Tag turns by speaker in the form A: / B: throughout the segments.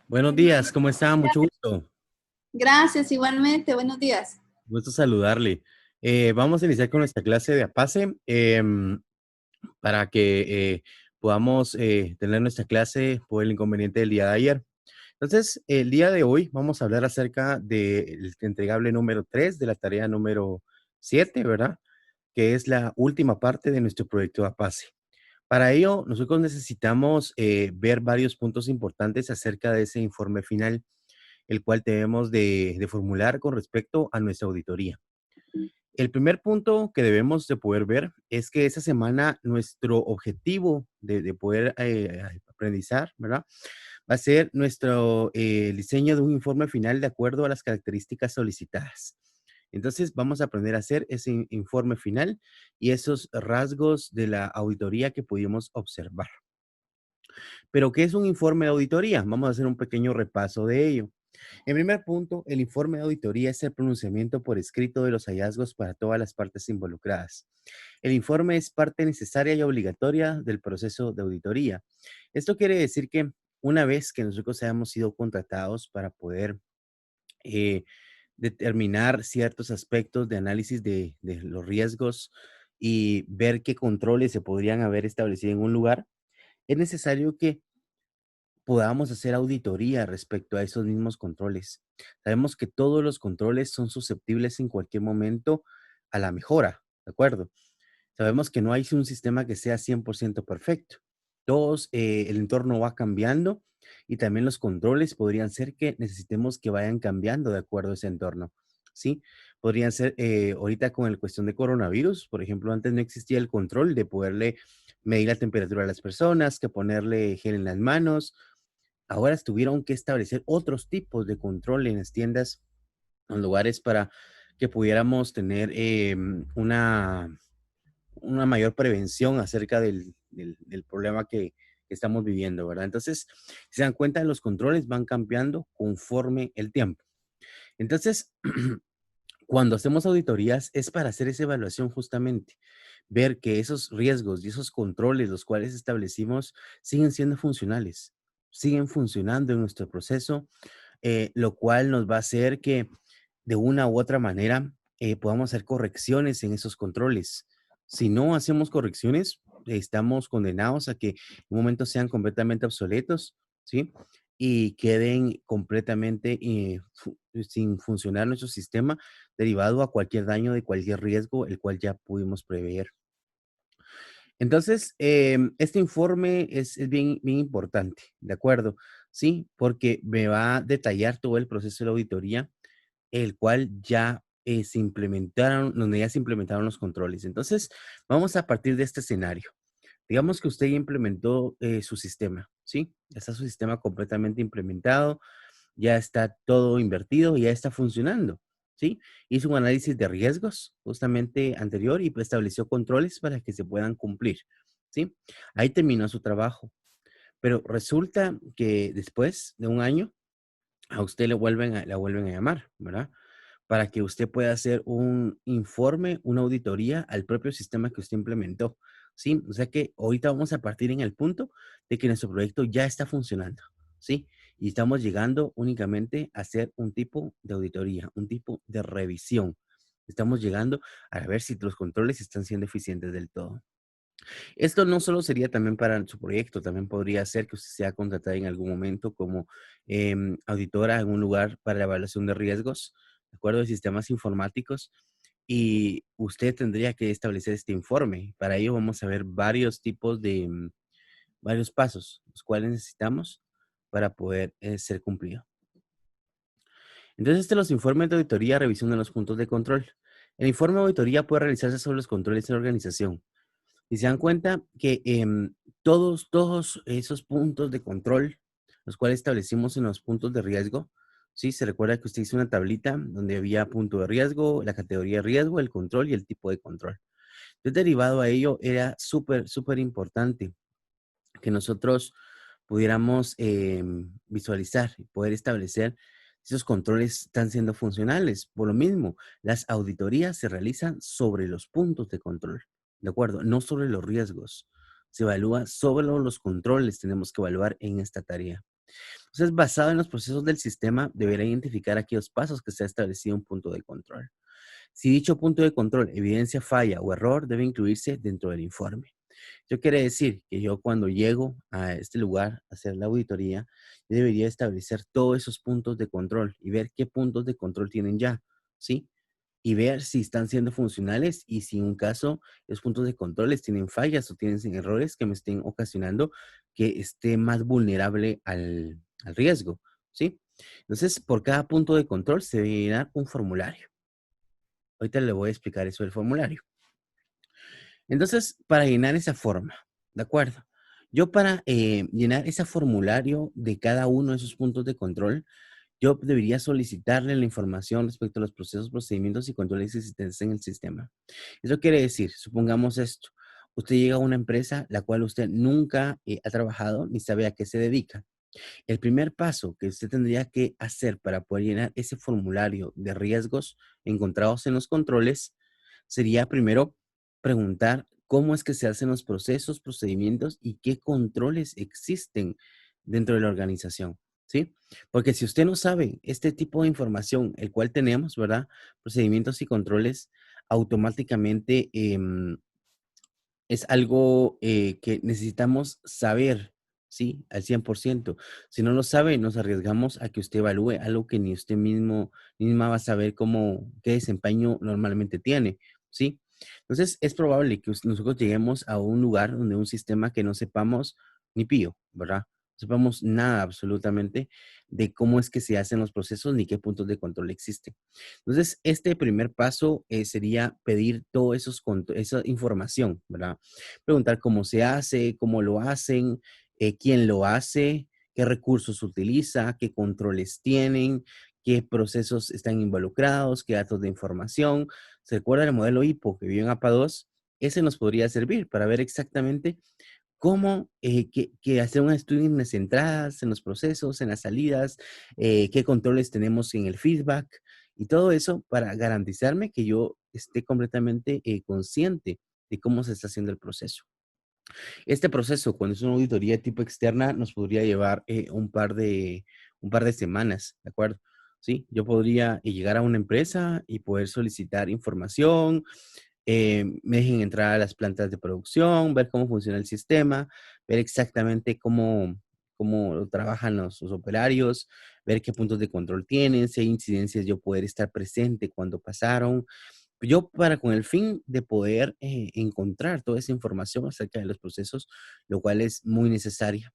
A: Buenos días, ¿cómo está? Mucho gusto.
B: Gracias, igualmente. Buenos días.
A: Gusto saludarle. Vamos a iniciar con nuestra clase de APACE para que podamos tener nuestra clase por el inconveniente del día de ayer. Entonces, el día de hoy vamos a hablar acerca del entregable número 3 de la tarea número 7, ¿verdad? Que es la última parte de nuestro proyecto de APACE. Para ello, nosotros necesitamos ver varios puntos importantes acerca de ese informe final, el cual debemos de formular con respecto a nuestra auditoría. El primer punto que debemos de poder ver es que esa semana nuestro objetivo de poder aprendizar, ¿verdad? Va a ser nuestro diseño de un informe final de acuerdo a las características solicitadas. Entonces vamos a aprender a hacer ese informe final y esos rasgos de la auditoría que pudimos observar. Pero, ¿qué es un informe de auditoría? Vamos a hacer un pequeño repaso de ello. En primer punto, el informe de auditoría es el pronunciamiento por escrito de los hallazgos para todas las partes involucradas. El informe es parte necesaria y obligatoria del proceso de auditoría. Esto quiere decir que una vez que nosotros hayamos sido contratados para poder eh, determinar ciertos aspectos de análisis de los riesgos y ver qué controles se podrían haber establecido en un lugar, es necesario que podamos hacer auditoría respecto a esos mismos controles. Sabemos que todos los controles son susceptibles en cualquier momento a la mejora, ¿de acuerdo? Sabemos que no hay un sistema que sea 100% perfecto. Todos, el entorno va cambiando y también los controles podrían ser que necesitemos que vayan cambiando de acuerdo a ese entorno, ¿sí? Podrían ser, ahorita con la cuestión de coronavirus, por ejemplo, antes no existía el control de poderle medir la temperatura a las personas, que ponerle gel en las manos. Ahora tuvieron que establecer otros tipos de control en las tiendas, en lugares para que pudiéramos tener una mayor prevención acerca del problema que estamos viviendo, ¿verdad? Entonces, si se dan cuenta, los controles van cambiando conforme el tiempo. Entonces, cuando hacemos auditorías es para hacer esa evaluación justamente, ver que esos riesgos y esos controles, los cuales establecimos, siguen siendo funcionales, siguen funcionando en nuestro proceso, lo cual nos va a hacer que de una u otra manera podamos hacer correcciones en esos controles. Si no hacemos correcciones, estamos condenados a que en un momento sean completamente obsoletos, ¿sí? Y queden completamente sin funcionar nuestro sistema derivado a cualquier daño de cualquier riesgo, el cual ya pudimos prever. Entonces, este informe es bien, bien importante, ¿de acuerdo? Sí, porque me va a detallar todo el proceso de la auditoría, el cual ya se implementaron, donde ya se implementaron los controles. Entonces, vamos a partir de este escenario. Digamos que usted ya implementó su sistema, ¿sí? Ya está su sistema completamente implementado, ya está todo invertido, ya está funcionando, ¿sí? Hizo un análisis de riesgos justamente anterior y pues, estableció controles para que se puedan cumplir, ¿sí? Ahí terminó su trabajo, pero resulta que después de un año a usted la vuelven a llamar, ¿verdad? Para que usted pueda hacer un informe, una auditoría al propio sistema que usted implementó, ¿sí? O sea que ahorita vamos a partir en el punto de que nuestro proyecto ya está funcionando, ¿sí? Y estamos llegando únicamente a hacer un tipo de auditoría, un tipo de revisión. Estamos llegando a ver si los controles están siendo eficientes del todo. Esto no solo sería también para su proyecto, también podría ser que usted sea contratada en algún momento como auditora en un lugar para la evaluación de riesgos, de acuerdo de sistemas informáticos, y usted tendría que establecer este informe. Para ello vamos a ver varios tipos de, varios pasos, los cuales necesitamos para poder ser cumplido. Entonces, los informes de auditoría, revisión de los puntos de control. El informe de auditoría puede realizarse sobre los controles en la organización. Y se dan cuenta que todos esos puntos de control, los cuales establecimos en los puntos de riesgo, ¿sí? Se recuerda que usted hizo una tablita donde había punto de riesgo, la categoría de riesgo, el control y el tipo de control. Entonces, derivado a ello, era súper, súper importante que nosotros pudiéramos visualizar y poder establecer si esos controles están siendo funcionales. Por lo mismo, las auditorías se realizan sobre los puntos de control, ¿de acuerdo? No sobre los riesgos. Se evalúa sobre los controles, tenemos que evaluar en esta tarea. Entonces, basado en los procesos del sistema, deberá identificar aquellos pasos que se ha establecido un punto de control. Si dicho punto de control evidencia falla o error, debe incluirse dentro del informe. Eso quiere decir que yo cuando llego a este lugar a hacer la auditoría, yo debería establecer todos esos puntos de control y ver qué puntos de control tienen ya, ¿sí? Y ver si están siendo funcionales y si en un caso los puntos de controles tienen fallas o tienen errores que me estén ocasionando que esté más vulnerable al riesgo, ¿sí? Entonces, por cada punto de control se debe llenar un formulario. Ahorita le voy a explicar eso del formulario. Entonces, para llenar esa forma, ¿de acuerdo? Yo para llenar ese formulario de cada uno de esos puntos de control, yo debería solicitarle la información respecto a los procesos, procedimientos y controles existentes en el sistema. Eso quiere decir, supongamos esto, usted llega a una empresa la cual usted nunca ha trabajado ni sabe a qué se dedica. El primer paso que usted tendría que hacer para poder llenar ese formulario de riesgos encontrados en los controles sería primero preguntar cómo es que se hacen los procesos, procedimientos y qué controles existen dentro de la organización, ¿sí? Porque si usted no sabe este tipo de información, el cual tenemos, ¿verdad? Procedimientos y controles, automáticamente es algo que necesitamos saber, ¿sí? Al 100%. Si no lo sabe, nos arriesgamos a que usted evalúe algo que ni usted mismo, ni misma va a saber cómo, qué desempeño normalmente tiene, ¿sí? Entonces, es probable que nosotros lleguemos a un lugar donde un sistema que no sepamos ni pío, ¿verdad? No sepamos nada absolutamente de cómo es que se hacen los procesos ni qué puntos de control existen. Entonces, este primer paso sería pedir toda esa información, ¿verdad? Preguntar cómo se hace, cómo lo hacen, quién lo hace, qué recursos utiliza, qué controles tienen, qué procesos están involucrados, qué datos de información. ¿Se recuerda el modelo HIPPO que vio en APA 2? Ese nos podría servir para ver exactamente cómo que hacer un estudio en las entradas, en los procesos, en las salidas, qué controles tenemos en el feedback y todo eso para garantizarme que yo esté completamente consciente de cómo se está haciendo el proceso. Este proceso, cuando es una auditoría tipo externa, nos podría llevar un par de semanas, ¿de acuerdo? Sí, yo podría llegar a una empresa y poder solicitar información, me dejen entrar a las plantas de producción, ver cómo funciona el sistema, ver exactamente cómo trabajan los operarios, ver qué puntos de control tienen, si hay incidencias, yo poder estar presente cuando pasaron. Yo para con el fin de poder encontrar toda esa información acerca de los procesos, lo cual es muy necesaria.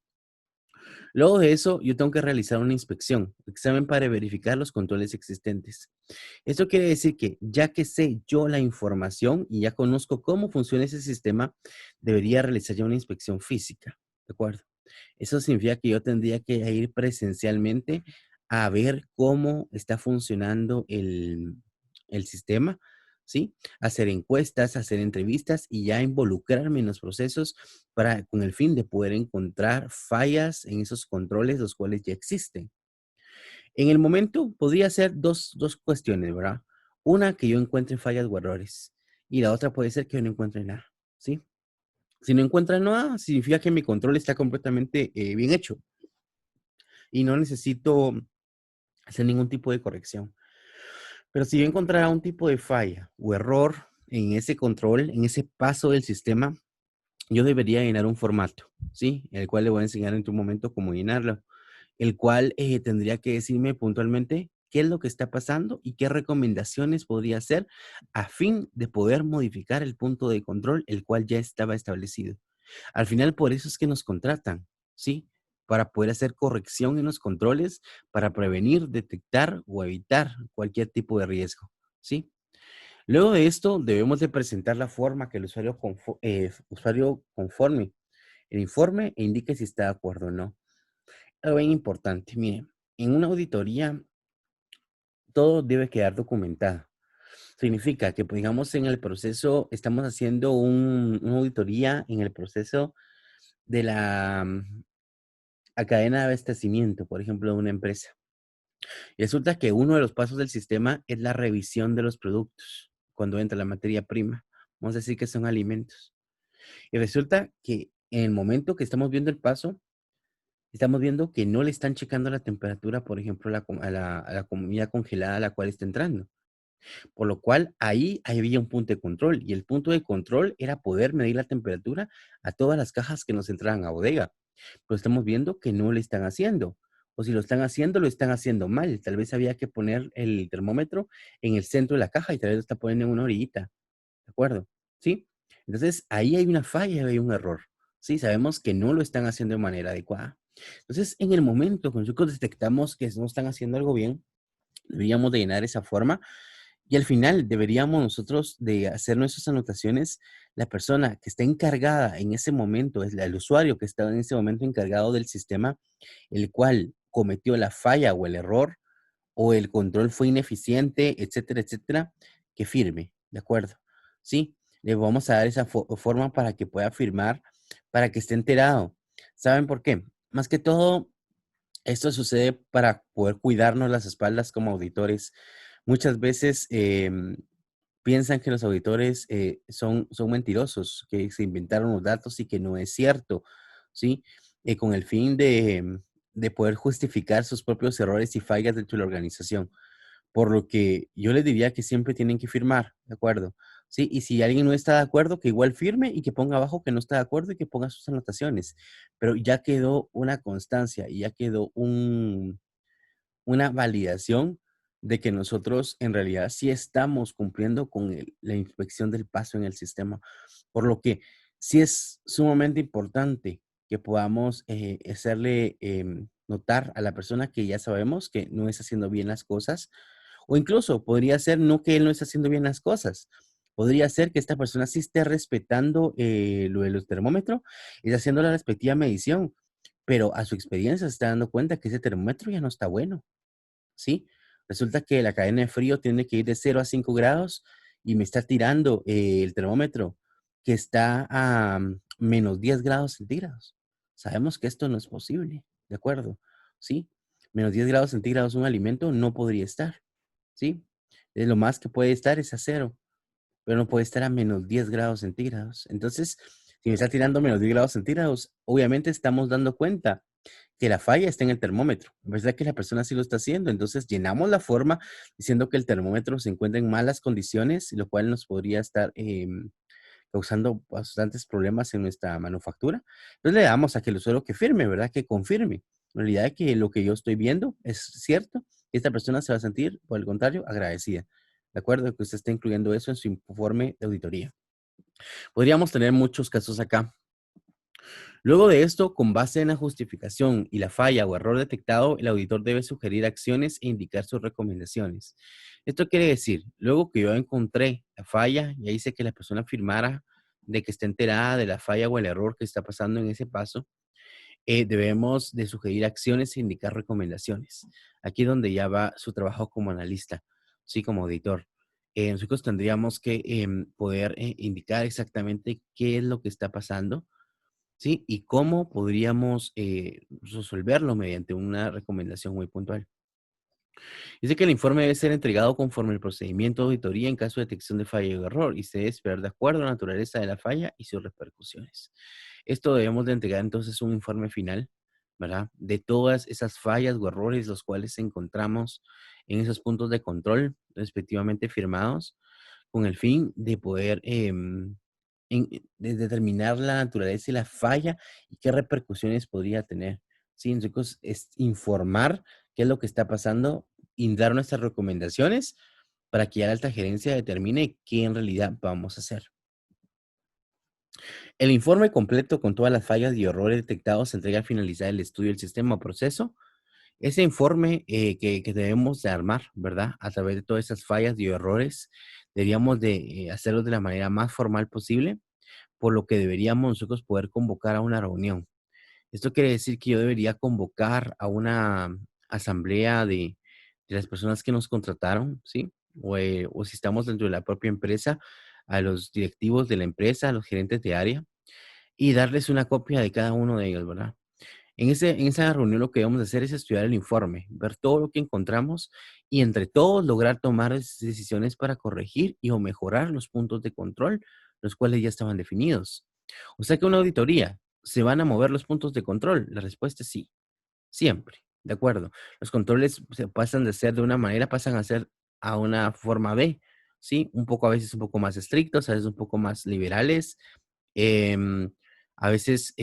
A: Luego de eso, yo tengo que realizar una inspección, examen para verificar los controles existentes. Esto quiere decir que ya que sé yo la información y ya conozco cómo funciona ese sistema, debería realizar ya una inspección física, ¿de acuerdo? Eso significa que yo tendría que ir presencialmente a ver cómo está funcionando el sistema, ¿sí? Hacer encuestas, hacer entrevistas y ya involucrarme en los procesos para, con el fin de poder encontrar fallas en esos controles, los cuales ya existen. En el momento podría ser dos cuestiones, ¿verdad? Una, que yo encuentre fallas o errores. Y la otra puede ser que yo no encuentre nada, ¿sí? Si no encuentra nada, significa que mi control está completamente bien hecho y no necesito hacer ningún tipo de corrección. Pero si yo encontrara un tipo de falla o error en ese control, en ese paso del sistema, yo debería llenar un formato, ¿sí? El cual le voy a enseñar en tu momento cómo llenarlo, el cual tendría que decirme puntualmente qué es lo que está pasando y qué recomendaciones podría hacer a fin de poder modificar el punto de control, el cual ya estaba establecido. Al final, por eso es que nos contratan, ¿sí? Para poder hacer corrección en los controles, para prevenir, detectar o evitar cualquier tipo de riesgo, ¿sí? Luego de esto, debemos de presentar la forma que el usuario conforme el informe e indique si está de acuerdo o no. Algo bien importante, miren, en una auditoría todo debe quedar documentado. Significa que, pues, digamos, en el proceso, estamos haciendo una auditoría en el proceso de la cadena de abastecimiento, por ejemplo, de una empresa. Y resulta que uno de los pasos del sistema es la revisión de los productos cuando entra la materia prima. Vamos a decir que son alimentos. Y resulta que en el momento que estamos viendo el paso, estamos viendo que no le están checando la temperatura, por ejemplo, a la comida congelada a la cual está entrando. Por lo cual ahí había un punto de control y el punto de control era poder medir la temperatura a todas las cajas que nos entraban a bodega. Pero estamos viendo que no lo están haciendo. O si lo están haciendo mal. Tal vez había que poner el termómetro en el centro de la caja y tal vez lo está poniendo en una orillita. ¿De acuerdo? ¿Sí? Entonces, ahí hay una falla, hay un error. Sí, sabemos que no lo están haciendo de manera adecuada. Entonces, en el momento que nosotros detectamos que no están haciendo algo bien, deberíamos de llenar esa forma y al final deberíamos nosotros de hacer nuestras anotaciones. La persona que está encargada en ese momento, es el usuario que está en ese momento encargado del sistema, el cual cometió la falla o el error, o el control fue ineficiente, etcétera, etcétera, que firme, ¿de acuerdo? Sí, le vamos a dar esa forma para que pueda firmar, para que esté enterado. ¿Saben por qué? Más que todo, esto sucede para poder cuidarnos las espaldas como auditores. Muchas veces piensan que los auditores son mentirosos, que se inventaron los datos y que no es cierto, ¿sí? Con el fin de poder justificar sus propios errores y fallas dentro de la organización. Por lo que yo les diría que siempre tienen que firmar, ¿de acuerdo? Sí, y si alguien no está de acuerdo, que igual firme y que ponga abajo que no está de acuerdo y que ponga sus anotaciones. Pero ya quedó una constancia y ya quedó una validación de que nosotros en realidad sí estamos cumpliendo con la inspección del paso en el sistema. Por lo que sí es sumamente importante que podamos hacerle notar a la persona que ya sabemos que no está haciendo bien las cosas, o incluso podría ser no que él no está haciendo bien las cosas. Podría ser que esta persona sí esté respetando lo del termómetro y está haciendo la respectiva medición, pero a su experiencia se está dando cuenta que ese termómetro ya no está bueno. ¿Sí? Resulta que la cadena de frío tiene que ir de 0 a 5 grados y me está tirando el termómetro que está a -10 grados centígrados. Sabemos que esto no es posible, ¿de acuerdo? ¿Sí? -10 grados centígrados un alimento no podría estar, ¿sí? Lo más que puede estar es a 0, pero no puede estar a -10 grados centígrados. Entonces, si me está tirando -10 grados centígrados, obviamente estamos dando cuenta que la falla está en el termómetro. ¿Verdad que la persona sí lo está haciendo? Entonces llenamos la forma diciendo que el termómetro se encuentra en malas condiciones, lo cual nos podría estar causando bastantes problemas en nuestra manufactura. Entonces le damos a que el usuario que firme, ¿verdad? Que confirme. En realidad que lo que yo estoy viendo es cierto y esta persona se va a sentir, por el contrario, agradecida. ¿De acuerdo? Que usted esté incluyendo eso en su informe de auditoría. Podríamos tener muchos casos acá. Luego de esto, con base en la justificación y la falla o error detectado, el auditor debe sugerir acciones e indicar sus recomendaciones. Esto quiere decir, luego que yo encontré la falla, ya hice que la persona firmara de que está enterada de la falla o el error que está pasando en ese paso, debemos de sugerir acciones e indicar recomendaciones. Aquí es donde ya va su trabajo como analista, sí, como auditor. Nosotros tendríamos que poder indicar exactamente qué es lo que está pasando. ¿Sí? Y cómo podríamos resolverlo mediante una recomendación muy puntual. Dice que el informe debe ser entregado conforme el procedimiento de auditoría en caso de detección de falla o error y se debe esperar de acuerdo a la naturaleza de la falla y sus repercusiones. Esto debemos de entregar entonces un informe final, ¿verdad? De todas esas fallas o errores los cuales encontramos en esos puntos de control respectivamente firmados con el fin de poder de determinar la naturaleza y la falla y qué repercusiones podría tener. Sí, entonces es informar qué es lo que está pasando y dar nuestras recomendaciones para que ya la alta gerencia determine qué en realidad vamos a hacer. El informe completo con todas las fallas y errores detectados se entrega al finalizar el estudio del sistema o proceso. Ese informe que debemos de armar, ¿verdad? A través de todas esas fallas y errores, deberíamos de hacerlo de la manera más formal posible, por lo que deberíamos nosotros poder convocar a una reunión. Esto quiere decir que yo debería convocar a una asamblea de las personas que nos contrataron, ¿sí? O si estamos dentro de la propia empresa, a los directivos de la empresa, a los gerentes de área, y darles una copia de cada uno de ellos, ¿verdad? En esa reunión lo que vamos a hacer es estudiar el informe, ver todo lo que encontramos y entre todos lograr tomar decisiones para corregir y o mejorar los puntos de control, los cuales ya estaban definidos. O sea que una auditoría, ¿se van a mover los puntos de control? La respuesta es sí. siempre, ¿de acuerdo? Los controles se pasan de ser de una manera, pasan a ser a una forma B, ¿sí? Un poco, a veces un poco más estrictos, a veces un poco más liberales, em, a veces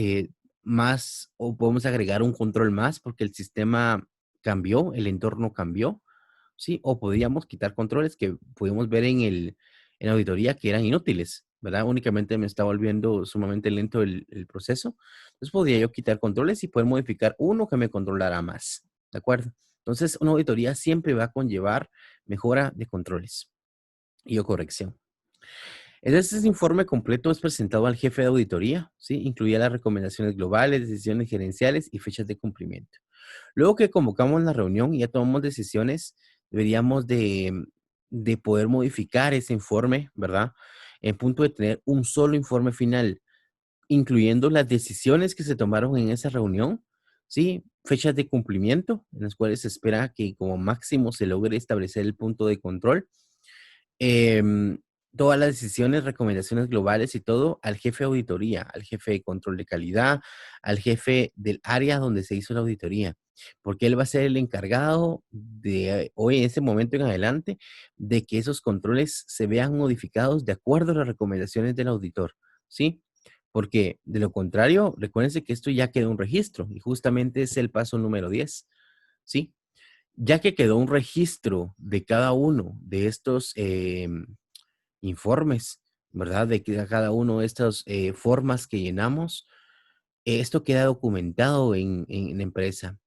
A: más, o podemos agregar un control más porque el sistema cambió, el entorno cambió, ¿sí? O podríamos quitar controles que pudimos ver en la auditoría que eran inútiles, ¿verdad? Únicamente me está volviendo sumamente lento el proceso. Entonces podría yo quitar controles y poder modificar uno que me controlara más, ¿de acuerdo? Entonces una auditoría siempre va a conllevar mejora de controles y o corrección. Entonces, ese informe completo es presentado al jefe de auditoría, ¿sí? Incluía las recomendaciones globales, decisiones gerenciales y fechas de cumplimiento. Luego que convocamos la reunión y ya tomamos decisiones, deberíamos de poder modificar ese informe, ¿verdad? En punto de tener un solo informe final, incluyendo las decisiones que se tomaron en esa reunión, ¿sí? Fechas de cumplimiento, en las cuales se espera que como máximo se logre establecer el punto de control, em, todas las decisiones, recomendaciones globales y todo al jefe de auditoría, al jefe de control de calidad, al jefe del área donde se hizo la auditoría, porque él va a ser el encargado de hoy, en ese momento en adelante, de que esos controles se vean modificados de acuerdo a las recomendaciones del auditor, ¿sí? Porque de lo contrario, recuérdense que esto ya quedó un registro y justamente es el paso número 10, ¿sí? Ya que quedó un registro de cada uno de estos informes, ¿verdad? De cada uno de estas formas que llenamos, esto queda documentado en la empresa.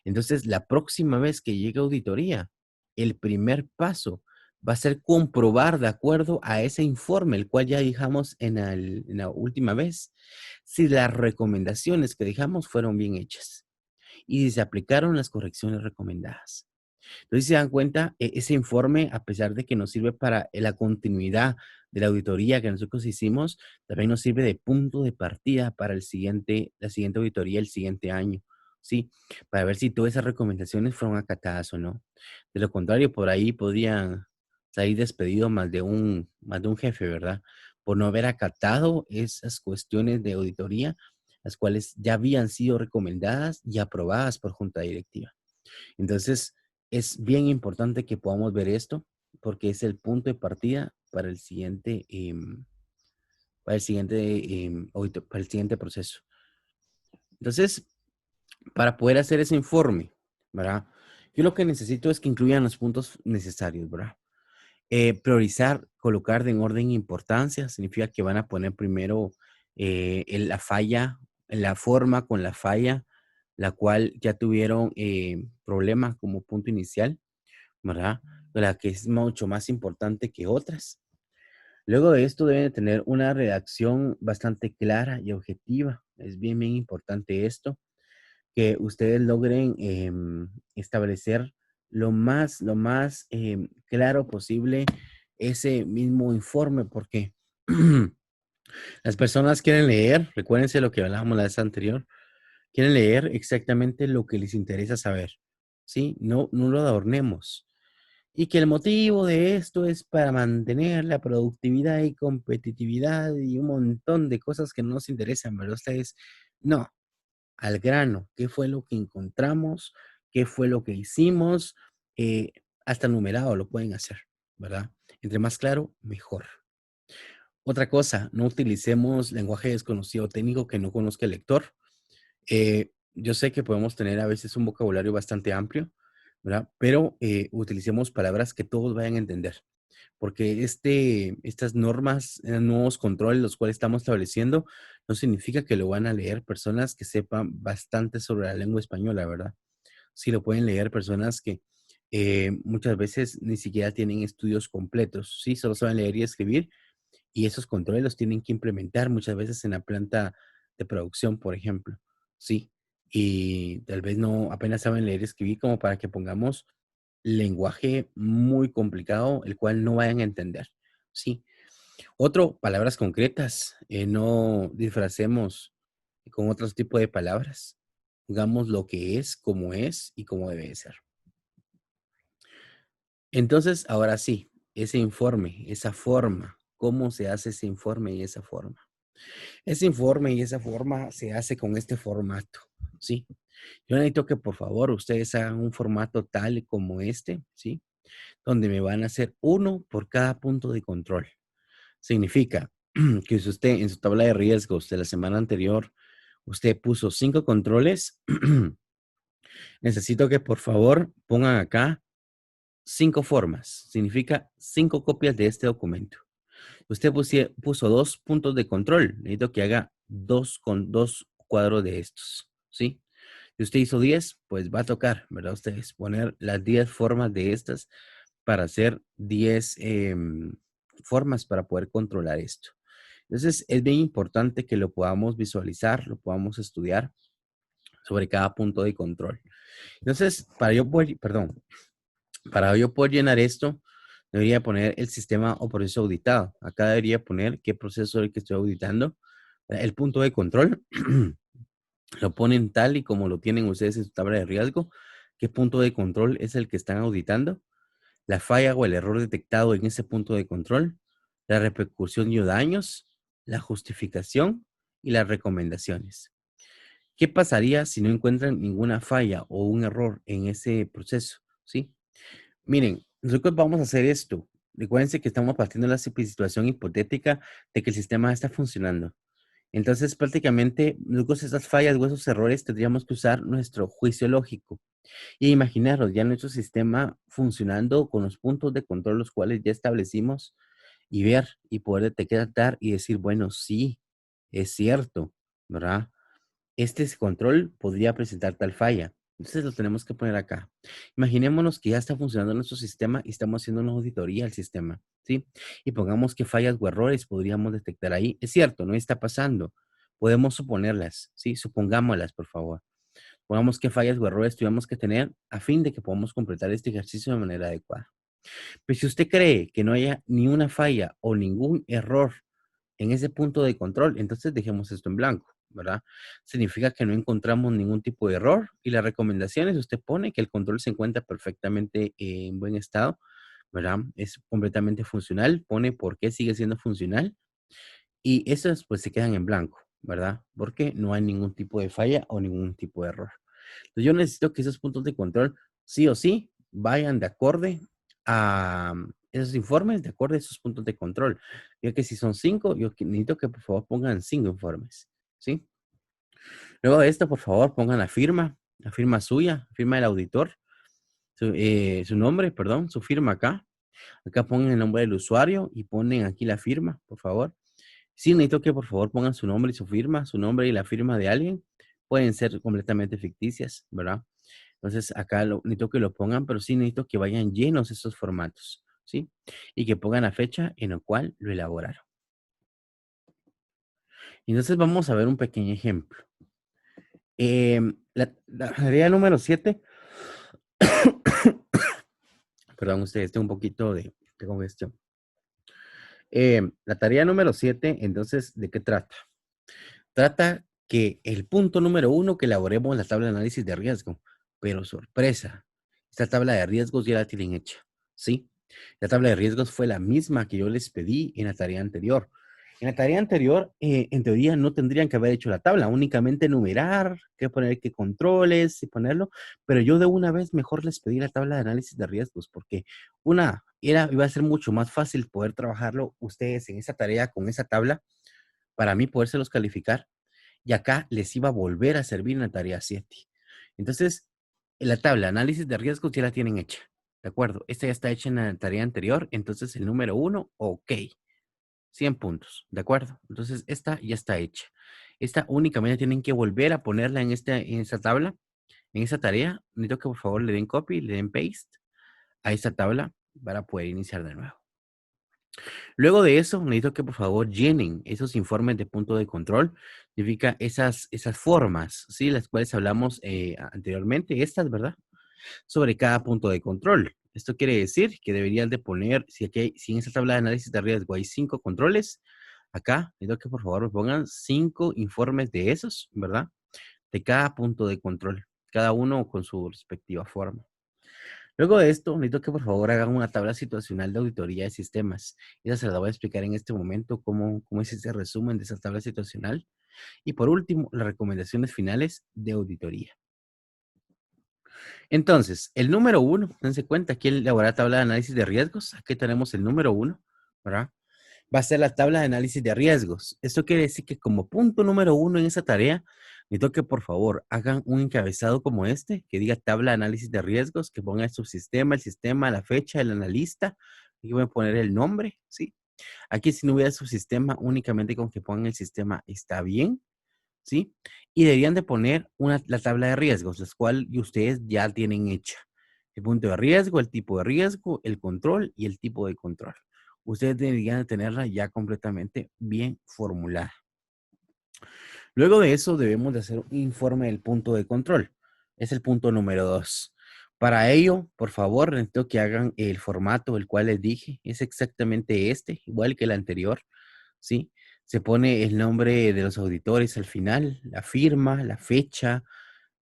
A: Entonces, la próxima vez que llegue auditoría, el primer paso va a ser comprobar de acuerdo a ese informe, el cual ya dejamos en la última vez, si las recomendaciones que dejamos fueron bien hechas y si se aplicaron las correcciones recomendadas. Entonces, si se dan cuenta, ese informe, a pesar de que nos sirve para la continuidad de la auditoría que nosotros hicimos, también nos sirve de punto de partida para la siguiente auditoría el siguiente año, ¿sí? Para ver si todas esas recomendaciones fueron acatadas o no. De lo contrario, por ahí podrían salir despedidos más de un jefe, ¿verdad? Por no haber acatado esas cuestiones de auditoría, las cuales ya habían sido recomendadas y aprobadas por junta directiva. Entonces, es bien importante que podamos ver esto porque es el punto de partida para el siguiente proceso. Entonces, para poder hacer ese informe, ¿verdad? Yo lo que necesito es que incluyan los puntos necesarios, ¿verdad? Priorizar, colocar en orden de importancia, significa que van a poner primero la falla, la forma con la falla, la cual ya tuvieron problema como punto inicial, ¿verdad? La que es mucho más importante que otras. Luego de esto deben de tener una redacción bastante clara y objetiva. Es bien, bien importante esto, que ustedes logren establecer lo más claro posible ese mismo informe, porque las personas quieren leer, recuérdense lo que hablábamos la vez anterior, quieren leer exactamente lo que les interesa saber, ¿sí? No, no lo adornemos. Y que el motivo de esto es para mantener la productividad y competitividad y un montón de cosas que no nos interesan, ¿verdad? Ustedes, no, al grano, qué fue lo que encontramos, qué fue lo que hicimos, eh, hasta numerado lo pueden hacer, ¿verdad? Entre más claro, mejor. Otra cosa, no utilicemos lenguaje desconocido técnico que no conozca el lector. Yo sé que podemos tener a veces un vocabulario bastante amplio, ¿verdad? Pero utilicemos palabras que todos vayan a entender, porque estas normas, nuevos controles, los cuales estamos estableciendo, no significa que lo van a leer personas que sepan bastante sobre la lengua española, ¿verdad? Sí lo pueden leer personas que muchas veces ni siquiera tienen estudios completos, sí, solo saben leer y escribir, y esos controles los tienen que implementar muchas veces en la planta de producción, por ejemplo, sí, y tal vez no apenas saben leer y escribir como para que pongamos lenguaje muy complicado, el cual no vayan a entender, sí. Otro, palabras concretas, no disfracemos con otros tipos de palabras. Pongamos lo que es y como debe ser. Entonces, ahora sí, ese informe, esa forma, ¿cómo se hace ese informe y esa forma? Ese informe y esa forma se hace con este formato. ¿sí? Yo necesito que por favor ustedes hagan un formato tal y como este, ¿sí? Donde me van a hacer uno por cada punto de control. Significa que si usted en su tabla de riesgos de la semana anterior, usted puso 5 controles, necesito que por favor pongan acá 5 formas. Significa 5 copias de este documento. Usted puso 2 puntos de control. Necesito que haga 2 cuadros de estos, ¿sí? Si usted hizo 10, pues va a tocar, ¿verdad? Ustedes poner las 10 formas de estas para hacer 10 formas para poder controlar esto. Entonces, es bien importante que lo podamos visualizar, lo podamos estudiar sobre cada punto de control. Entonces, para yo poder llenar esto, debería poner el sistema o proceso auditado. Acá debería poner qué proceso es el que estoy auditando. El punto de control lo ponen tal y como lo tienen ustedes en su tabla de riesgo. ¿Qué punto de control es el que están auditando? La falla o el error detectado en ese punto de control, la repercusión y o daños, la justificación y las recomendaciones. ¿Qué pasaría si no encuentran ninguna falla o un error en ese proceso? ¿Sí? Miren, nosotros vamos a hacer esto. Recuérdense que estamos partiendo de la situación hipotética de que el sistema está funcionando. Entonces, prácticamente, nosotros esas fallas o esos errores tendríamos que usar nuestro juicio lógico. Y imaginaros ya nuestro sistema funcionando con los puntos de control los cuales ya establecimos y ver y poder detectar y decir, bueno, sí, es cierto, ¿verdad? Este control podría presentar tal falla. Entonces lo tenemos que poner acá. Imaginémonos que ya está funcionando nuestro sistema y estamos haciendo una auditoría al sistema, ¿sí? Y pongamos que fallas o errores podríamos detectar ahí. Es cierto, no está pasando. Podemos suponerlas, ¿sí? Supongámoslas, por favor. Pongamos qué fallas o errores tuvimos que tener a fin de que podamos completar este ejercicio de manera adecuada. Pero si usted cree que no haya ni una falla o ningún error en ese punto de control, entonces dejemos esto en blanco, ¿verdad? Significa que no encontramos ningún tipo de error y las recomendaciones usted pone que el control se encuentra perfectamente en buen estado, ¿verdad? Es completamente funcional, pone por qué sigue siendo funcional y esas pues se quedan en blanco, ¿verdad? Porque no hay ningún tipo de falla o ningún tipo de error. Entonces, yo necesito que esos puntos de control, sí o sí, vayan de acorde a esos informes, de acorde a esos puntos de control. Ya que si son 5, yo necesito que por favor pongan 5 informes, ¿sí? Luego de esto, por favor, pongan la firma suya, firma del auditor, su nombre, perdón, su firma acá. Acá pongan el nombre del usuario y ponen aquí la firma, por favor. Sí, necesito que por favor pongan su nombre y su firma, su nombre y la firma de alguien. Pueden ser completamente ficticias, ¿verdad? Entonces, acá necesito que lo pongan, pero sí necesito que vayan llenos esos formatos, ¿sí? Y que pongan la fecha en la cual lo elaboraron. Entonces, vamos a ver un pequeño ejemplo. La tarea número 7, perdón, ustedes, tengo un poquito de congestión. La tarea número 7, entonces, ¿de qué trata? Trata que el punto número 1, que elaboremos la tabla de análisis de riesgo. Pero sorpresa, esta tabla de riesgos ya la tienen hecha, ¿sí? La tabla de riesgos fue la misma que yo les pedí en la tarea anterior. En la tarea anterior, en teoría, no tendrían que haber hecho la tabla, únicamente enumerar, qué poner, qué controles y ponerlo, pero yo de una vez mejor les pedí la tabla de análisis de riesgos, porque iba a ser mucho más fácil poder trabajarlo ustedes en esa tarea con esa tabla para mí podérselos calificar y acá les iba a volver a servir en la tarea 7. Entonces, la tabla análisis de riesgos ya la tienen hecha, ¿de acuerdo? Esta ya está hecha en la tarea anterior, entonces el número 1, ok, 100 puntos, ¿de acuerdo? Entonces, esta ya está hecha. Esta únicamente tienen que volver a ponerla en esa tabla, en esa tarea. Necesito que por favor le den copy, le den paste a esta tabla para poder iniciar de nuevo. Luego de eso, necesito que por favor llenen esos informes de punto de control. Significa esas formas, ¿sí? Las cuales hablamos anteriormente, estas, ¿verdad? Sobre cada punto de control. Esto quiere decir que deberían de poner, si en esa tabla de análisis de riesgo hay 5 controles, acá necesito que por favor me pongan 5 informes de esos, ¿verdad? De cada punto de control, cada uno con su respectiva forma. Luego de esto, necesito que por favor hagan una tabla situacional de auditoría de sistemas. Esa se la voy a explicar en este momento cómo es ese resumen de esa tabla situacional. Y por último, las recomendaciones finales de auditoría. Entonces, el número 1, dense cuenta, aquí elaborar tabla de análisis de riesgos. Aquí tenemos el número 1, ¿verdad? Va a ser la tabla de análisis de riesgos. Esto quiere decir que como punto número 1 en esa tarea, necesito que por favor hagan un encabezado como este, que diga tabla de análisis de riesgos, que ponga el subsistema, el sistema, la fecha, el analista. Aquí voy a poner el nombre, ¿sí? Aquí si no hubiera subsistema, únicamente con que pongan el sistema está bien, ¿sí? Y deberían de poner la tabla de riesgos, las cuales ustedes ya tienen hecha. El punto de riesgo, el tipo de riesgo, el control y el tipo de control. Ustedes deberían de tenerla ya completamente bien formulada. Luego de eso debemos de hacer un informe del punto de control. Es el punto número 2. Para ello, por favor, necesito que hagan el formato, el cual les dije. Es exactamente este, igual que el anterior, ¿sí? Se pone el nombre de los auditores al final, la firma, la fecha,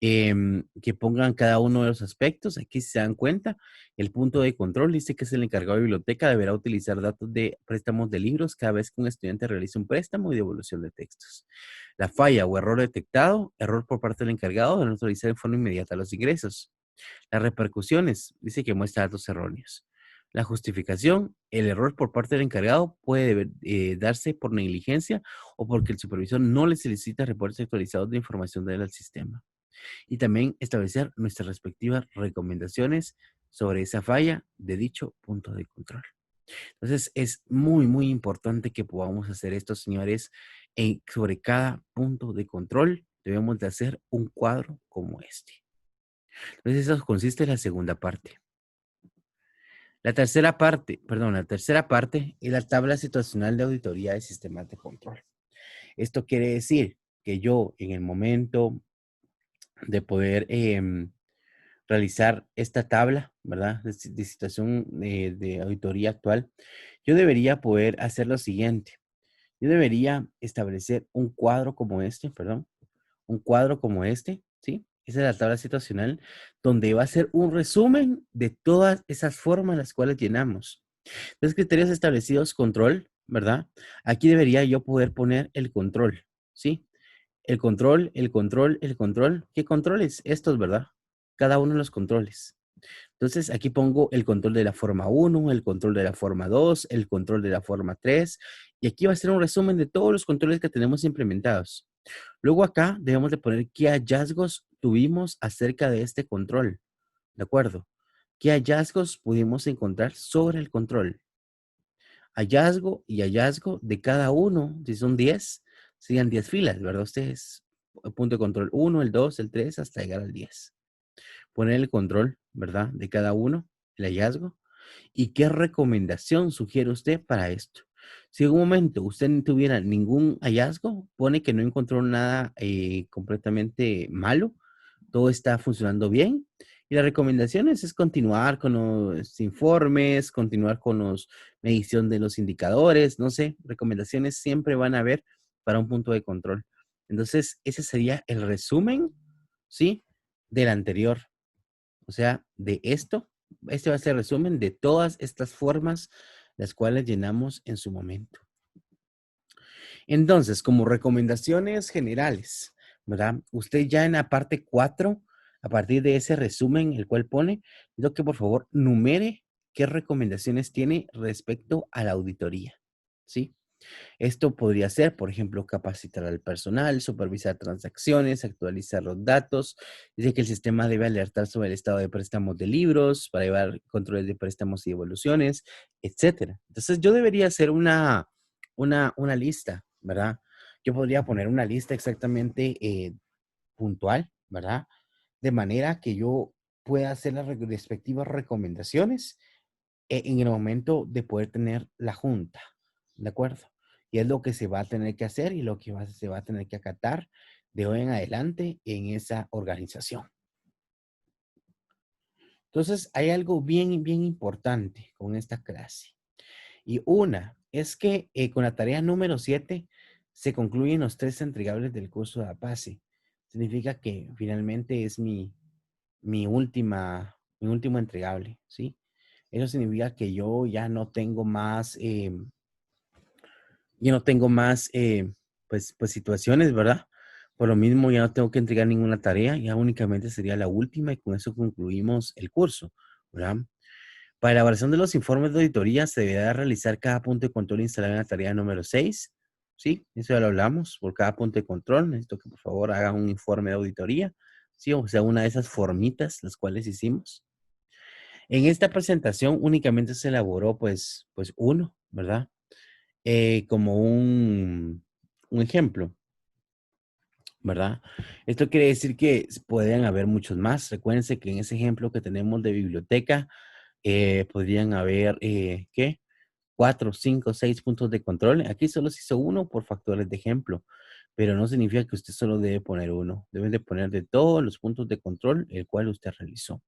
A: que pongan cada uno de los aspectos. Aquí si se dan cuenta, el punto de control dice que es el encargado de biblioteca, deberá utilizar datos de préstamos de libros cada vez que un estudiante realice un préstamo y devolución de textos. La falla o error detectado, error por parte del encargado de no autorizar en forma inmediata los ingresos. Las repercusiones, dice que muestra datos erróneos. La justificación, el error por parte del encargado puede darse por negligencia o porque el supervisor no le solicita reportes actualizados de información del sistema. Y también establecer nuestras respectivas recomendaciones sobre esa falla de dicho punto de control. Entonces, es muy, muy importante que podamos hacer esto, señores. Sobre cada punto de control, debemos de hacer un cuadro como este. Entonces, eso consiste en la segunda parte. La tercera parte es la tabla situacional de auditoría de sistemas de control. Esto quiere decir que yo, en el momento de poder realizar esta tabla, ¿verdad? De situación de auditoría actual, yo debería poder hacer lo siguiente. Yo debería establecer un cuadro como este, perdón, un cuadro como este, ¿sí? Esa es la tabla situacional, donde va a ser un resumen de todas esas formas las cuales llenamos. Los criterios establecidos, control, ¿verdad? Aquí debería yo poder poner el control, ¿sí? El control, el control, el control. ¿Qué controles? Estos, ¿verdad? Cada uno de los controles. Entonces, aquí pongo el control de la forma 1, el control de la forma 2, el control de la forma 3, y aquí va a ser un resumen de todos los controles que tenemos implementados. Luego acá debemos de poner qué hallazgos tuvimos acerca de este control, ¿de acuerdo? ¿Qué hallazgos pudimos encontrar sobre el control? Hallazgo y hallazgo de cada uno, si son 10, serían 10 filas, ¿verdad? Ustedes, el punto de control 1, el 2, el 3, hasta llegar al 10. Poner el control, ¿verdad? De cada uno, el hallazgo. ¿Y qué recomendación sugiere usted para esto? Si en un momento usted no tuviera ningún hallazgo, pone que no encontró nada completamente malo, todo está funcionando bien. Y las recomendaciones es continuar con los informes, continuar con los medición de los indicadores, no sé, recomendaciones siempre van a haber para un punto de control. Entonces, ese sería el resumen, ¿sí? Del anterior. O sea, de esto, este va a ser el resumen de todas estas formas las cuales llenamos en su momento. Entonces, como recomendaciones generales, ¿verdad? Usted ya en la parte 4, a partir de ese resumen, el cual pone, pido que por favor numere qué recomendaciones tiene respecto a la auditoría, ¿sí? Esto podría ser, por ejemplo, capacitar al personal, supervisar transacciones, actualizar los datos. Dice que el sistema debe alertar sobre el estado de préstamos de libros para llevar controles de préstamos y devoluciones, etcétera. Entonces, yo debería hacer una lista, ¿verdad? Yo podría poner una lista exactamente puntual, ¿verdad? De manera que yo pueda hacer las respectivas recomendaciones en el momento de poder tener la junta, ¿de acuerdo? Y es lo que se va a tener que hacer y lo que se va a tener que acatar de hoy en adelante en esa organización. Entonces, hay algo bien, bien importante con esta clase. Y una es que con la tarea número 7 se concluyen los 3 entregables del curso de APACE. Significa que finalmente es mi último entregable, ¿sí? Eso significa que yo ya no tengo más, pues situaciones, ¿verdad? Por lo mismo ya no tengo que entregar ninguna tarea, ya únicamente sería la última y con eso concluimos el curso, ¿verdad? Para la elaboración de los informes de auditoría se deberá realizar cada punto de control instalado en la tarea número 6. Sí, eso ya lo hablamos. Por cada punto de control, necesito que por favor hagan un informe de auditoría. Sí, o sea, una de esas formitas, las cuales hicimos. En esta presentación únicamente se elaboró pues uno, ¿verdad? Como un ejemplo, ¿verdad? Esto quiere decir que pueden haber muchos más. Recuérdense que en ese ejemplo que tenemos de biblioteca, podrían haber, ¿qué? 4, 5, 6 puntos de control. Aquí solo se hizo uno por factores de ejemplo, pero no significa que usted solo debe poner uno. Debe de poner de todos los puntos de control el cual usted realizó.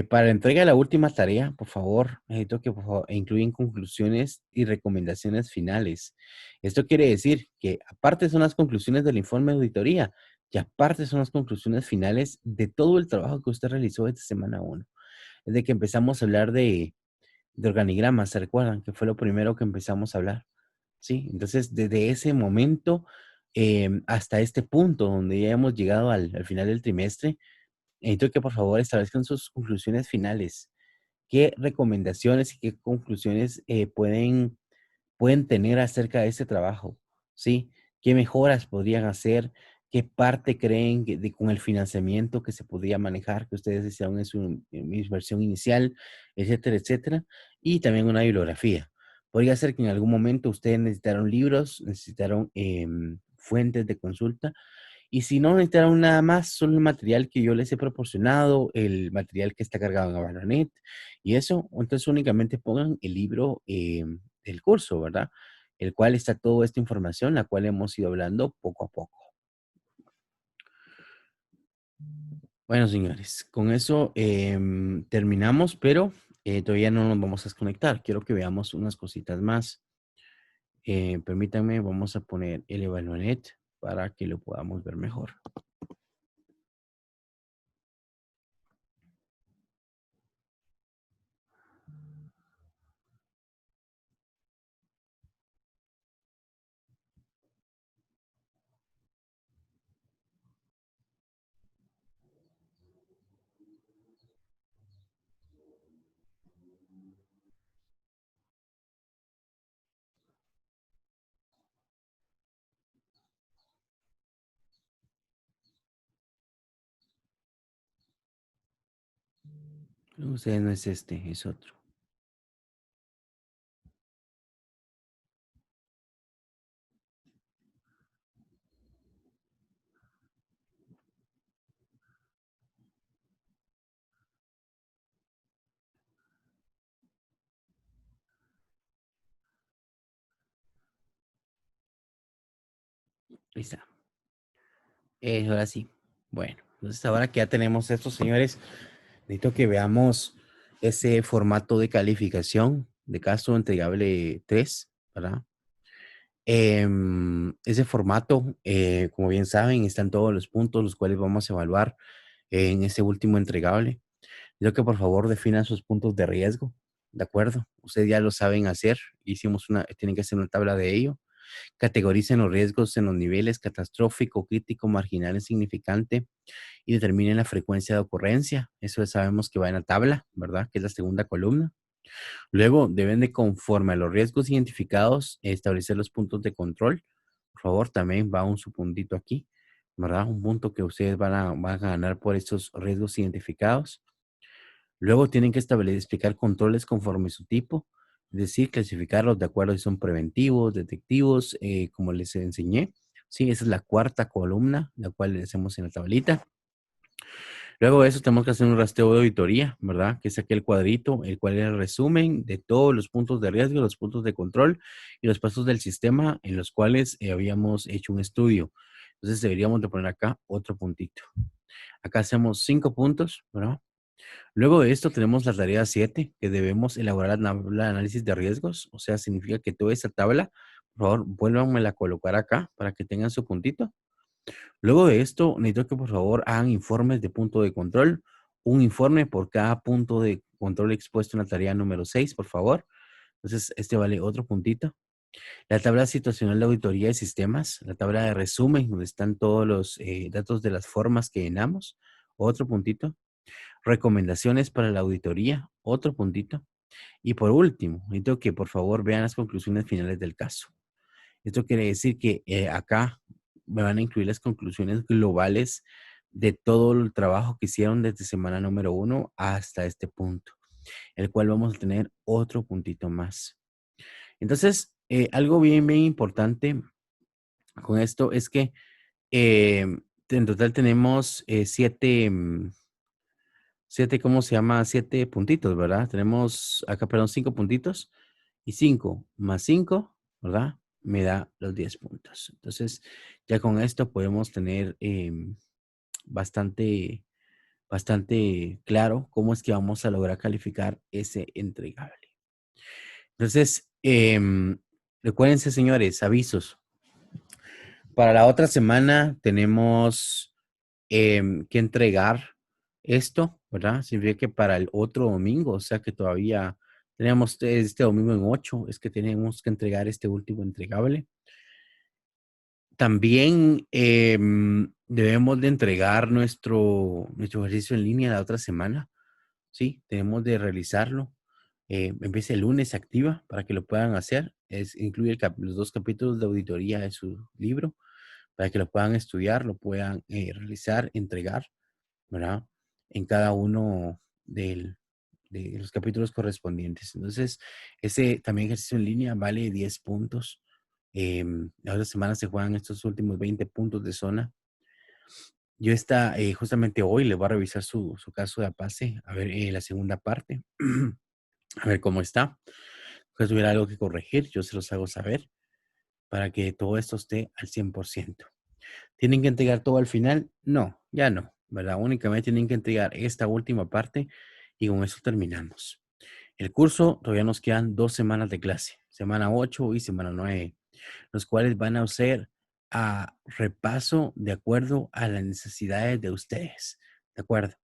A: Para la entrega de la última tarea, por favor, necesito que por favor, incluyan conclusiones y recomendaciones finales. Esto quiere decir que aparte son las conclusiones del informe de auditoría y aparte son las conclusiones finales de todo el trabajo que usted realizó desde semana 1. Desde que empezamos a hablar de organigramas, ¿se recuerdan? Que fue lo primero que empezamos a hablar. Sí, entonces desde ese momento hasta este punto donde ya hemos llegado al final del trimestre, necesito que por favor establezcan sus conclusiones finales. ¿Qué recomendaciones y qué conclusiones pueden tener acerca de este trabajo? ¿Sí? ¿Qué mejoras podrían hacer? ¿Qué parte creen con el financiamiento que se podría manejar, que ustedes desearon en mi versión inicial, etcétera, etcétera? Y también una bibliografía. Podría ser que en algún momento ustedes necesitaron libros, necesitaron fuentes de consulta y si no necesitaron nada más, solo el material que yo les he proporcionado, el material que está cargado en Avalonet y eso, entonces únicamente pongan el libro del curso, ¿verdad? El cual está toda esta información, la cual hemos ido hablando poco a poco. Bueno, señores, con eso terminamos, pero todavía no nos vamos a desconectar. Quiero que veamos unas cositas más. Permítanme, vamos a poner el Avalonet para que lo podamos ver mejor. Ustedes no es este, es otro. Ahí está. Ahora sí. Bueno, entonces ahora que ya tenemos esto, señores, necesito que veamos ese formato de calificación de caso entregable 3, ¿verdad? Ese formato, como bien saben, están todos los puntos los cuales vamos a evaluar en ese último entregable. Quiero que por favor definan sus puntos de riesgo, ¿de acuerdo? Ustedes ya lo saben hacer, tienen que hacer una tabla de ello. Categoricen los riesgos en los niveles catastrófico, crítico, marginal, insignificante y determinen la frecuencia de ocurrencia. Eso ya sabemos que va en la tabla, ¿verdad? Que es la segunda columna. Luego deben de, conforme a los riesgos identificados, establecer los puntos de control. Por favor, también va un subpuntito aquí, ¿verdad? Un punto que ustedes van a ganar por estos riesgos identificados. Luego tienen que explicar controles conforme su tipo, es decir, clasificarlos de acuerdo si son preventivos, detectivos, como les enseñé. Sí, esa es la cuarta columna, la cual le hacemos en la tablita. Luego de eso tenemos que hacer un rastreo de auditoría, ¿verdad? Que es aquel cuadrito, el cual es el resumen de todos los puntos de riesgo, los puntos de control y los pasos del sistema en los cuales habíamos hecho un estudio. Entonces deberíamos de poner acá otro puntito. Acá hacemos 5 puntos, ¿verdad? Luego de esto tenemos la tarea 7, que debemos elaborar la tabla de análisis de riesgos. O sea, significa que toda esa tabla, por favor, vuélvanmela a colocar acá para que tengan su puntito. Luego de esto, necesito que por favor hagan informes de punto de control. Un informe por cada punto de control expuesto en la tarea número 6, por favor. Entonces, este vale otro puntito. La tabla situacional de auditoría de sistemas, la tabla de resumen, donde están todos los datos de las formas que llenamos, otro puntito. Recomendaciones para la auditoría, otro puntito. Y por último, necesito que por favor vean las conclusiones finales del caso. Esto quiere decir que acá me van a incluir las conclusiones globales de todo el trabajo que hicieron desde semana número 1 hasta este punto, el cual vamos a tener otro puntito más. Entonces, algo bien, bien importante con esto es que eh, en total tenemos siete, ¿cómo se llama? 7 puntitos, ¿verdad? Tenemos acá, perdón, 5 puntitos. Y 5 más 5, ¿verdad? Me da los 10 puntos. Entonces, ya con esto podemos tener bastante, bastante claro cómo es que vamos a lograr calificar ese entregable. Entonces, recuérdense, señores, avisos. Para la otra semana tenemos que entregar esto, ¿verdad? Significa que para el otro domingo, o sea que todavía tenemos este domingo en 8, es que tenemos que entregar este último entregable. También debemos de entregar nuestro ejercicio en línea la otra semana, ¿sí? Tenemos de realizarlo. Empieza el lunes, se activa para que lo puedan hacer. Incluye los 2 capítulos de auditoría de su libro para que lo puedan estudiar, lo puedan realizar, entregar, ¿verdad? En cada uno de los capítulos correspondientes. Entonces, ese también ejercicio en línea vale 10 puntos. La otra semana se juegan estos últimos 20 puntos de zona. Yo justamente hoy le voy a revisar su caso de APASE, a ver la segunda parte, a ver cómo está. Si tuviera algo que corregir, yo se los hago saber para que todo esto esté al 100%. ¿Tienen que entregar todo al final? No, ya no, ¿verdad? Únicamente tienen que entregar esta última parte y con eso terminamos. El curso, todavía nos quedan 2 semanas de clase, semana 8 y semana 9, los cuales van a ser a repaso de acuerdo a las necesidades de ustedes, ¿de acuerdo?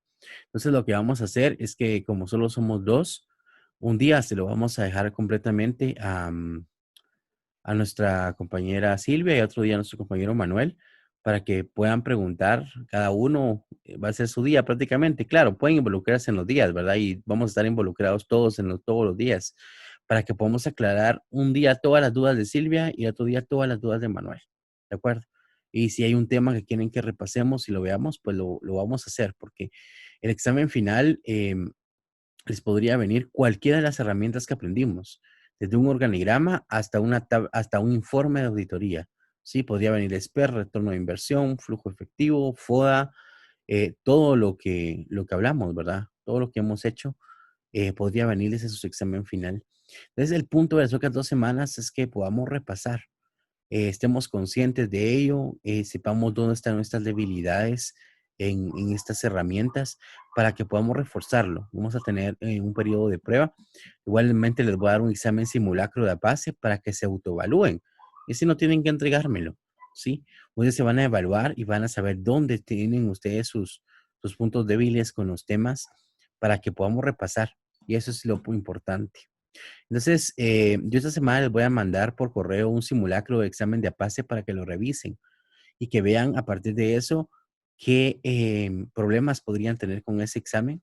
A: Entonces lo que vamos a hacer es que como solo somos 2, un día se lo vamos a dejar completamente a nuestra compañera Silvia y otro día a nuestro compañero Manuel para que puedan preguntar cada uno, va a ser su día prácticamente. Claro, pueden involucrarse en los días, ¿verdad? Y vamos a estar involucrados todos todos los días para que podamos aclarar un día todas las dudas de Silvia y otro día todas las dudas de Manuel, ¿de acuerdo? Y si hay un tema que quieren que repasemos y lo veamos, pues lo vamos a hacer porque el examen final les podría venir cualquiera de las herramientas que aprendimos, desde un organigrama hasta, hasta un informe de auditoría. Sí, podría venir SPER, retorno de inversión, flujo efectivo, FODA, todo lo que hablamos, ¿verdad? Todo lo que hemos hecho podría venirles en su examen final. Entonces, el punto de las otras 2 semanas es que podamos repasar, estemos conscientes de ello, sepamos dónde están nuestras debilidades en estas herramientas para que podamos reforzarlo. Vamos a tener un periodo de prueba. Igualmente les voy a dar un examen simulacro de APASE para que se autoevalúen. Y si no tienen que entregármelo, ¿sí? Ustedes se van a evaluar y van a saber dónde tienen ustedes sus puntos débiles con los temas para que podamos repasar. Y eso es lo muy importante. Entonces, yo esta semana les voy a mandar por correo un simulacro de examen de APASE para que lo revisen y que vean a partir de eso qué problemas podrían tener con ese examen.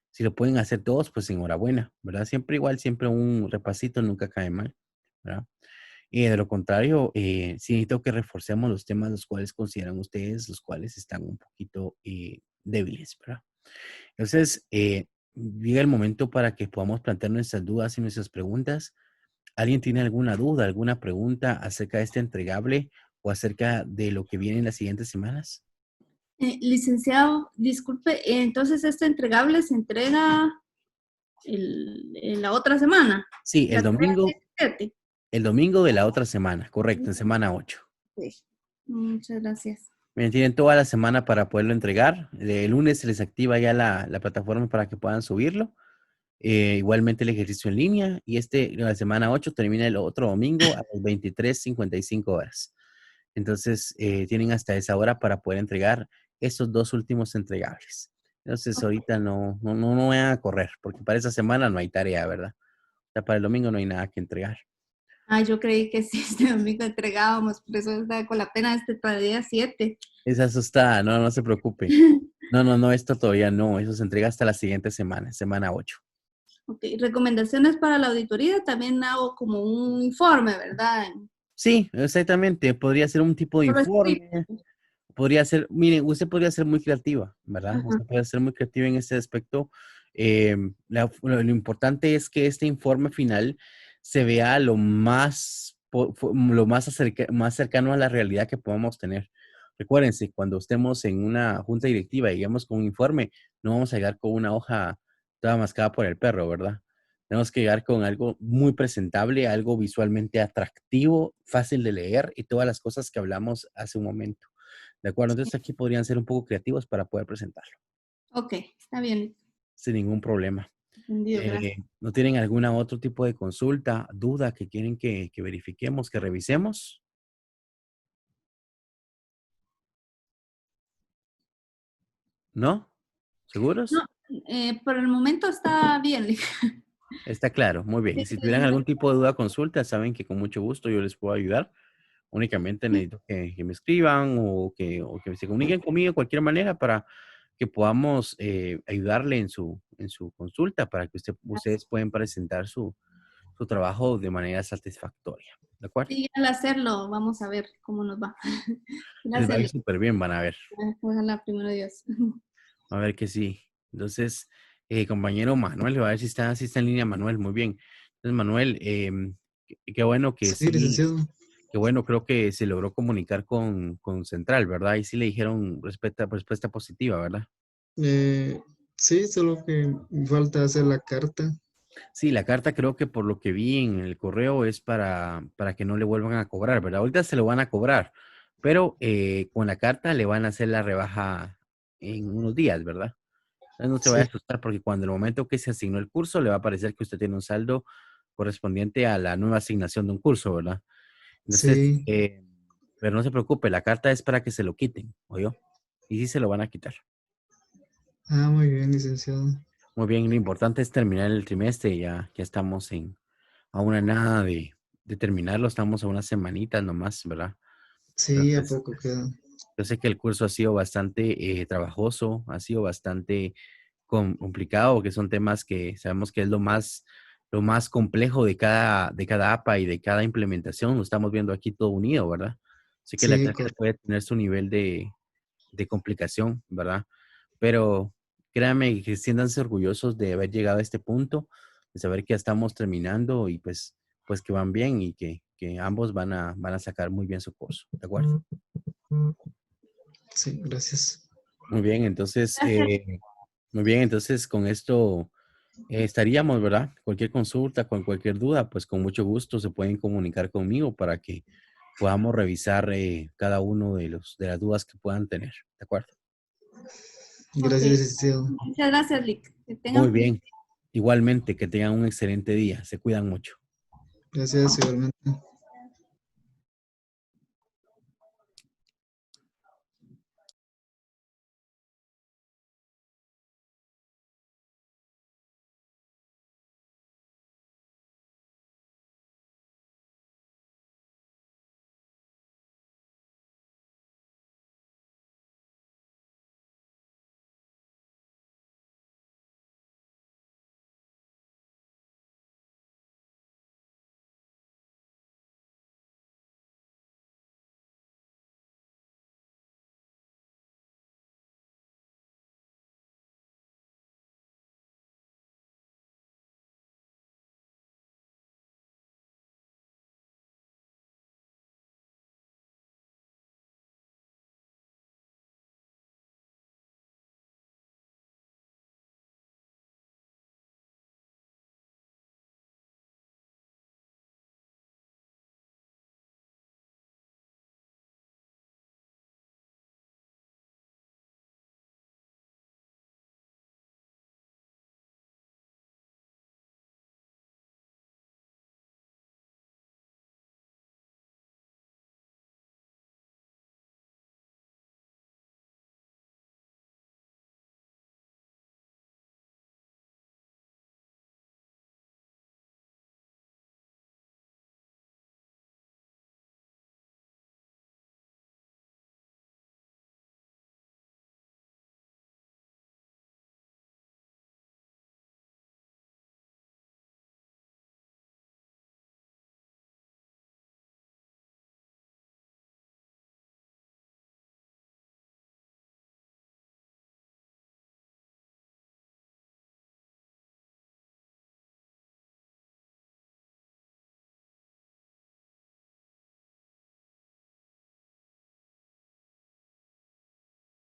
A: Si lo pueden hacer todos, pues enhorabuena, ¿verdad? Siempre igual, siempre un repasito nunca cae mal, ¿verdad? Y de lo contrario, sí necesito que reforcemos los temas los cuales consideran ustedes, los cuales están un poquito débiles, ¿verdad? Entonces, llega el momento para que podamos plantear nuestras dudas y nuestras preguntas. ¿Alguien tiene alguna duda, alguna pregunta acerca de este entregable o acerca de lo que viene en las siguientes semanas?
B: Licenciado, disculpe, entonces este entregable se entrega en la otra semana,
A: Sí,
B: la entrega 17.
A: el domingo de la otra semana, correcto, en semana 8.
B: Sí. Muchas gracias.
A: Miren, tienen toda la semana para poderlo entregar. El lunes se les activa ya la plataforma para que puedan subirlo. Igualmente el ejercicio en línea y la semana 8 termina el otro domingo a las 23:55 horas. Entonces, tienen hasta esa hora para poder entregar esos 2 últimos entregables. Entonces,
B: Ok.
A: ahorita no van a correr, porque para esa semana no hay tarea, ¿verdad? O sea, para el domingo no hay nada que entregar.
B: Ah, yo creí que sí, este domingo entregábamos, por eso estaba con la pena este para el día 7.
A: Es asustada, no, no se preocupe. No, no, no, esto todavía no, eso se entrega hasta la siguiente semana, semana 8.
B: Ok, recomendaciones para la auditoría, también hago como un informe, ¿verdad?
A: Sí, exactamente, podría ser un tipo de
B: Solo escribo.
A: informe, podría ser, mire, usted podría ser muy creativa, ¿verdad?
B: Ajá,
A: Usted puede ser muy creativa en este aspecto. Lo importante es que este informe final se vea lo más, lo más, más cercano a la realidad que podamos tener. Recuérdense, cuando estemos en una junta directiva y lleguemos con un informe, no vamos a llegar con una hoja toda mascada por el perro, ¿verdad? Tenemos que llegar con algo muy presentable, algo visualmente atractivo, fácil de leer y todas las cosas que hablamos hace un momento. ¿De acuerdo?
B: sí.
A: Entonces aquí podrían ser un poco creativos para poder presentarlo,
B: Ok, está bien,
A: sin ningún problema.
B: entendido, gracias.
A: ¿No tienen alguna otro tipo de consulta, duda que quieren que verifiquemos, que revisemos? ¿No?
B: No,
A: ¿Seguros?
B: por el momento está bien.
A: Está claro, muy bien.
B: Sí,
A: Y si
B: sí,
A: tuvieran
B: no.
A: algún tipo de duda, consulta, saben que con mucho gusto yo les puedo ayudar. Únicamente necesito que me escriban o que se comuniquen conmigo de cualquier manera para que podamos ayudarle en su consulta para que ustedes puedan presentar su trabajo de manera satisfactoria. ¿De acuerdo?
B: Sí, al hacerlo, vamos a ver cómo nos va.
A: Les va a
B: Gracias,
A: ir súper bien, van a ver.
B: ojalá, primero Dios.
A: A ver que sí. Entonces, compañero Manuel, le va a ver si está en línea Manuel. Muy bien. Entonces, Manuel, qué bueno que
C: Sí,
A: sí.
C: licenciado.
A: Que bueno, creo que se logró comunicar con Central, ¿verdad? Y sí le dijeron respuesta positiva, ¿verdad?
C: Eh, sí, solo que falta hacer la carta.
A: Sí, la carta creo que por lo que vi en el correo es para que no le vuelvan a cobrar, ¿verdad? Ahorita se lo van a cobrar, pero con la carta le van a hacer la rebaja en unos días, ¿verdad? Entonces no se vaya a
C: Sí,
A: asustar porque cuando el momento que se asignó el curso le va a parecer que usted tiene un saldo correspondiente a la nueva asignación de un curso, ¿verdad? Entonces,
C: sí.
A: pero no se preocupe, la carta es para que se lo quiten, ¿oyó? Y sí se lo van a quitar.
C: Ah, muy bien, licenciado.
A: Muy bien, lo importante es terminar el trimestre, ya estamos a una nada de terminarlo, estamos a unas semanitas nomás, ¿verdad?
C: Sí, a
A: Entonces,
C: poco queda.
A: yo sé que el curso ha sido bastante trabajoso, ha sido bastante complicado, que son temas que sabemos que es lo más complejo de cada APA y de cada implementación. Lo estamos viendo aquí todo unido, ¿verdad? Así que la
C: Sí,
A: clase puede tener su nivel de complicación, ¿verdad? Pero créanme que siéntanse orgullosos de haber llegado a este punto, de saber que ya estamos terminando y pues que van bien y que ambos van a sacar muy bien su curso, ¿de acuerdo?
C: sí, gracias.
A: Muy bien, entonces,
B: Gracias.
A: muy bien, entonces con esto estaríamos, ¿verdad? Cualquier consulta, con cualquier duda, pues con mucho gusto se pueden comunicar conmigo para que podamos revisar cada uno de las dudas que puedan tener, ¿de acuerdo?
B: Ok,
C: Gracias, licenciado.
B: muchas gracias, Lick. Que
A: Muy
B: tengan
A: bien. Igualmente, que tengan un excelente día. Se cuidan mucho.
C: Gracias, igualmente.